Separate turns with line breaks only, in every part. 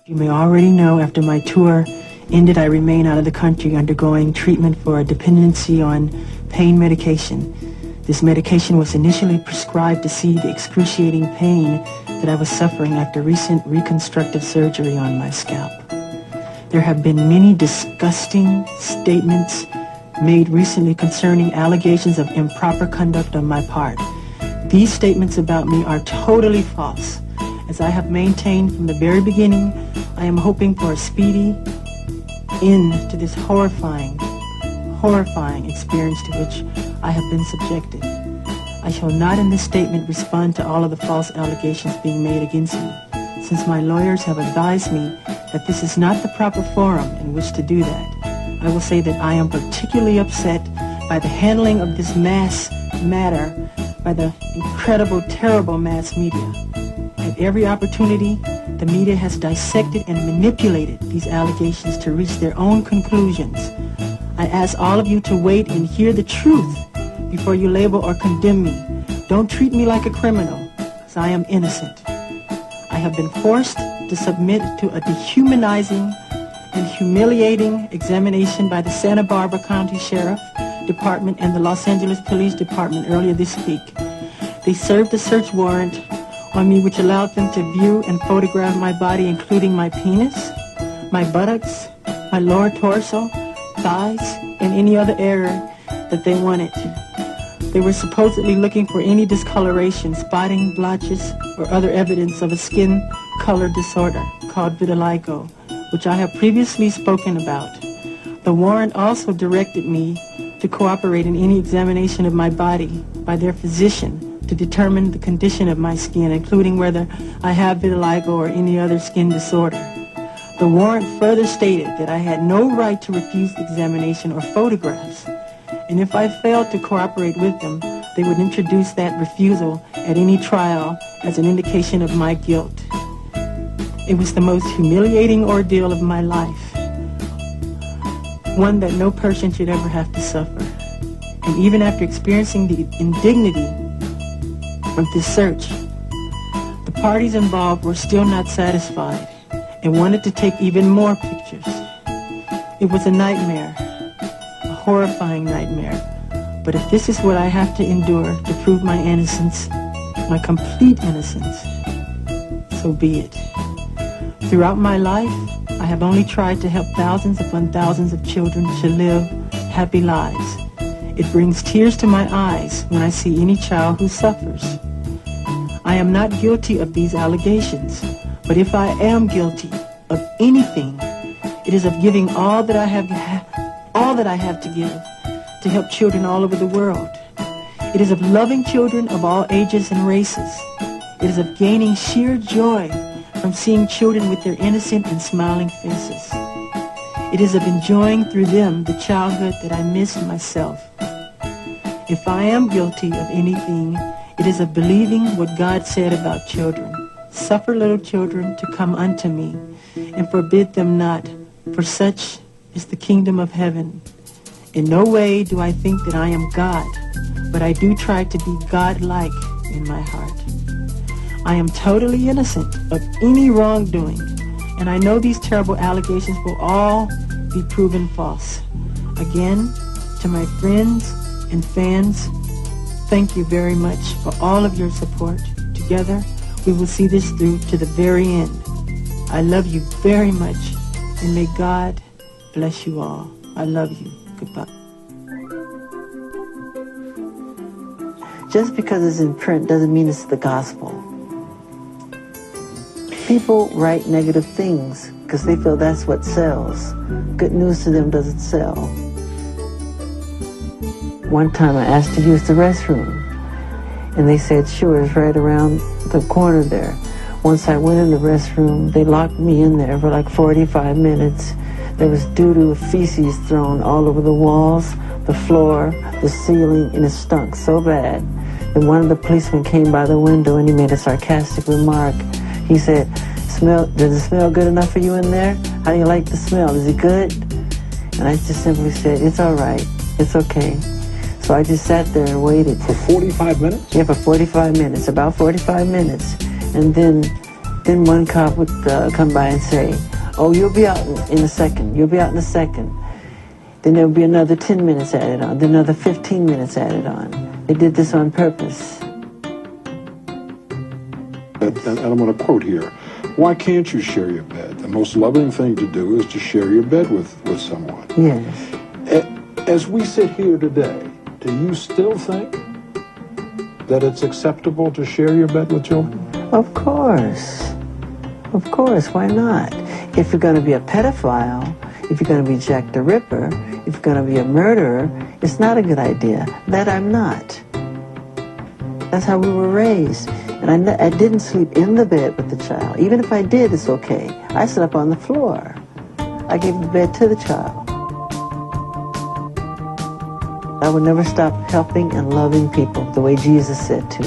You may already know, after my tour ended, I remain out of the country undergoing treatment for a dependency on pain medication. This medication was initially prescribed to soothe the excruciating pain that I was suffering after recent reconstructive surgery on my scalp. There have been many disgusting statements made recently concerning allegations of improper conduct on my part. These statements about me are totally false. As I have maintained from the very beginning, I am hoping for a speedy end to this horrifying experience to which I have been subjected. I shall not in this statement respond to all of the false allegations being made against me, since my lawyers have advised me that this is not the proper forum in which to do that. I will say that I am particularly upset by the handling of this mass matter by the incredible, terrible mass media. At every opportunity, the media has dissected and manipulated these allegations to reach their own conclusions. I ask all of you to wait and hear the truth before you label or condemn me. Don't treat me like a criminal, because I am innocent. I have been forced to submit to a dehumanizing and humiliating examination by the Santa Barbara County Sheriff Department and the Los Angeles Police Department earlier this week. They served a search warrant on me which allowed them to view and photograph my body, including my penis, my buttocks, my lower torso, thighs, and any other area that they wanted. They were supposedly looking for any discoloration, spotting, blotches, or other evidence of a skin color disorder called vitiligo, which I have previously spoken about. The warrant also directed me to cooperate in any examination of my body by their physician to determine the condition of my skin, including whether I have vitiligo or any other skin disorder. The warrant further stated that I had no right to refuse the examination or photographs, and if I failed to cooperate with them, they would introduce that refusal at any trial as an indication of my guilt. It was the most humiliating ordeal of my life, one that no person should ever have to suffer. And even after experiencing the indignity of this search, the parties involved were still not satisfied and wanted to take even more pictures. It was a nightmare, a horrifying nightmare. But if this is what I have to endure to prove my innocence, my complete innocence, so be it. Throughout my life, I have only tried to help thousands upon thousands of children to live happy lives. It brings tears to my eyes when I see any child who suffers. I am not guilty of these allegations, but if I am guilty of anything, it is of giving all that I have to give to help children all over the world. It is of loving children of all ages and races. It is of gaining sheer joy from seeing children with their innocent and smiling faces. It is of enjoying through them the childhood that I miss myself. If I am guilty of anything, it is of believing what God said about children. Suffer little children to come unto me, and forbid them not, for such is the kingdom of heaven. In no way do I think that I am God, but I do try to be God-like in my heart. I am totally innocent of any wrongdoing, and I know these terrible allegations will all be proven false. Again, to my friends and fans, thank you very much for all of your support. Together, we will see this through to the very end. I love you very much, and may God bless you all. I love you. Goodbye.
Just because it's in print doesn't mean it's the gospel. People write negative things because they feel that's what sells. Good news to them doesn't sell. One time I asked to use the restroom, and they said, sure, it's right around the corner there. Once I went in the restroom, they locked me in there for like 45 minutes. There was doo-doo, feces thrown all over the walls, the floor, the ceiling, and it stunk so bad. And one of the policemen came by the window and he made a sarcastic remark. He said, does it smell good enough for you in there? How do you like the smell? Is it good? And I just simply said, it's all right. It's okay. So I just sat there and waited.
For 45 minutes?
Yeah, for 45 minutes, about 45 minutes. And then one cop would come by and say, oh, you'll be out in a second. You'll be out in a second. Then there would be another 10 minutes added on, then another 15 minutes added on. They did this on purpose.
And I'm going to quote here, why can't you share your bed? The most loving thing to do is to share your bed with someone.
Yes.
As we sit here today, do you still think that it's acceptable to share your bed with children?
Of course. Of course, why not? If you're going to be a pedophile, if you're going to be Jack the Ripper, if you're going to be a murderer, it's not a good idea. That I'm not. That's how we were raised. And I didn't sleep in the bed with the child. Even if I did, it's okay. I slept on the floor. I gave the bed to the child. I would never stop helping and loving people the way Jesus said to.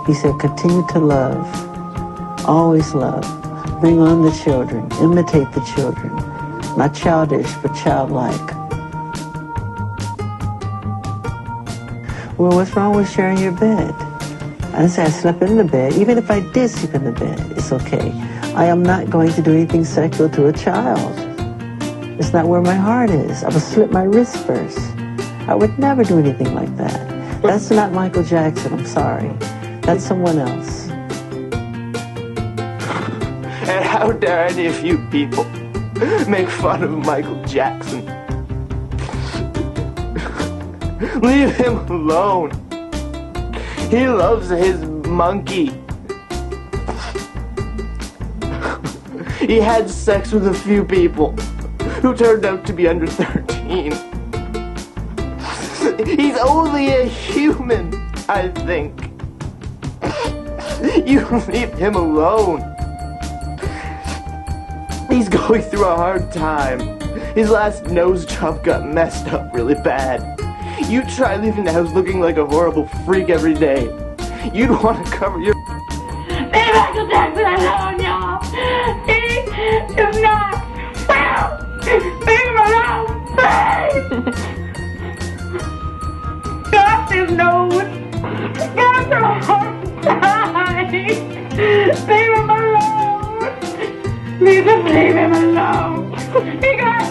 He said, continue to love, always love. Bring on the children, imitate the children. Not childish, but childlike. Well, what's wrong with sharing your bed? I didn't say I slept in the bed. Even if I did sleep in the bed, it's okay. I am not going to do anything sexual to a child. It's not where my heart is. I would slit my wrist first. I would never do anything like that. That's not Michael Jackson, I'm sorry. That's someone else.
And how dare any of you people make fun of Michael Jackson? Leave him alone. He loves his monkey. He had sex with a few people who turned out to be under 13. He's only a human, I think. You leave him alone. He's going through a hard time. His last nose job got messed up really bad. You try leaving the house looking like a horrible freak every day. You'd want to cover your...
Leave Michael Jackson alone, y'all! He is not found! Leave him alone! Please! Got his nose! Got through a hard time! Leave him alone! Leave him alone! He got